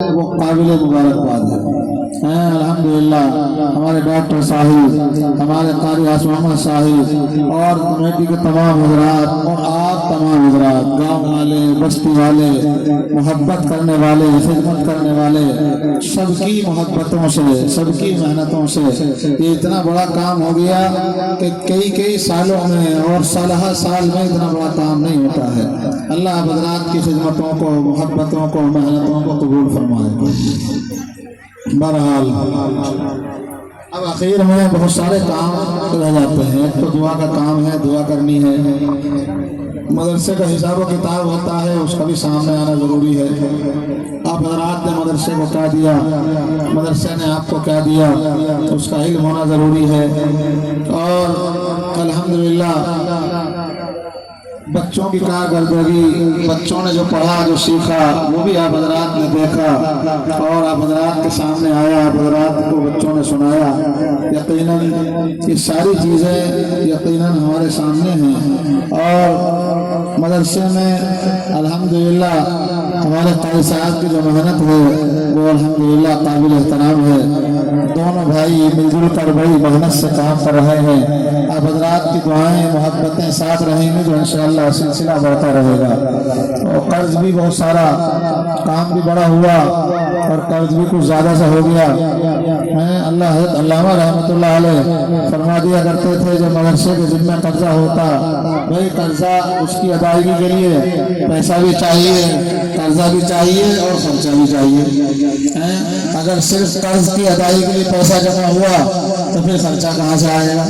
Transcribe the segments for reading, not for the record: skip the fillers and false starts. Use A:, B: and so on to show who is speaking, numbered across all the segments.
A: وہ قابل مبارکباد ہے۔ الحمدللہ ہمارے ڈاکٹر صاحب، ہمارے قاری عاصم محمد صاحب اور کمیٹی کے تمام حضرات اور آپ تمام حضرات، گاؤں والے، بستی والے، محبت کرنے والے، خدمت کرنے والے، سب کی محبتوں سے، سب کی محنتوں سے یہ اتنا بڑا کام ہو گیا کہ کئی سالوں میں اور سالہ سال میں اتنا بڑا کام نہیں ہوتا ہے۔ اللہ آپ حضرات کی خدمتوں کو، محبتوں کو، محنتوں کو قبول فرمائے۔ بہرحال اب آخر میں بہت سارے کام رہ جاتے ہیں۔ ایک تو دعا کا کام ہے، دعا کرنی ہے۔ مدرسے کا حساب و کتاب ہوتا ہے، اس کا بھی سامنے آنا ضروری ہے۔ آپ حضرات نے مدرسے کو کیا دیا، مدرسے نے آپ کو کیا دیا، اس کا علم ہونا ضروری ہے۔ اور الحمدللہ بچوں کی کارکردگی، بچوں نے جو پڑھا، جو سیکھا، وہ بھی آپ حضرات نے دیکھا اور آپ حضرات کے سامنے آیا، آپ حضرات کو بچوں نے سنایا۔ یقیناً یہ ساری چیزیں یقیناً ہمارے سامنے ہیں۔ اور مدرسے میں الحمدللہ ہمارے قاری صاحب کی جو محنت ہے وہ الحمدللہ قابل احترام ہے۔ دونوں بھائی مل جل کر بڑی محنت سے کام کر رہے ہیں۔ آپ حضرات کی دعائیں، محبتیں ساتھ رہیں گی جو انشاءاللہ سلسلہ بڑھتا رہے گا۔ اور قرض بھی بہت سارا، کام بھی بڑا ہوا اور قرض بھی کچھ زیادہ سے ہو گیا۔ اللہ حضرت علامہ رحمۃ اللہ علیہ فرما دیا کرتے تھے جو مدرسے کے ذمہ قرضہ ہوتا، بھائی قرضہ اس کی ادائیگی کے لیے پیسہ بھی چاہیے، قرضہ بھی چاہیے اور خرچہ بھی چاہیے۔ اگر صرف قرض کی ادائیگی کے لیے پیسہ جمع ہوا تو پھر خرچہ کہاں سے آئے گا؟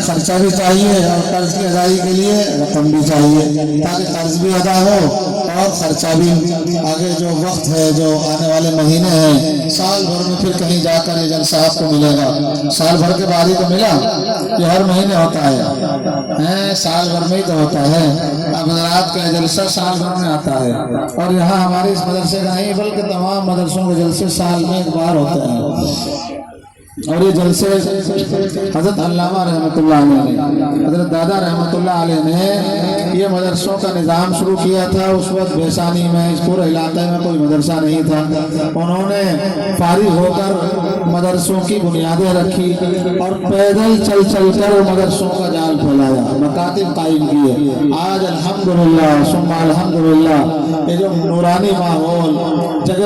A: خرچہ بھی چاہیے اور قرض کی ادائیگی کے لیے رقم بھی چاہیے تاکہ قرض بھی ادا ہو اور خرچہ بھی۔ آگے جو وقت ہے، جو آنے والے مہینے ہیں، سال بھر میں پھر کہیں جا کر یہ جلسہ آپ کو ملے گا۔ سال بھر کے بعد ہی تو ملا، یہ ہر مہینے ہوتا ہے، سال بھر میں ہی تو ہوتا ہے۔ اب حضرات کا جلسہ سال بھر میں آتا ہے اور یہاں ہمارے اس مدرسے کا نہیں بلکہ تمام مدرسوں کے جلسے سال میں ایک بار ہوتے ہیں۔ اور یہ جلسے حضرت علامہ رحمۃ اللہ علیہ، حضرت دادا رحمۃ اللہ علیہ نے یہ مدرسوں کا نظام شروع کیا تھا۔ اس وقت بیسانی میں، اس پورے علاقے میں کوئی مدرسہ نہیں تھا۔ انہوں نے فارغ ہو کر مدرسوں کی بنیادیں رکھی اور پیدل چل چل کر مدرسوں کا جال پھیلایا، مکاتب قائم کیے۔ آج الحمدللہ ثم الحمدللہ یہ جو نورانی ماحول جگہ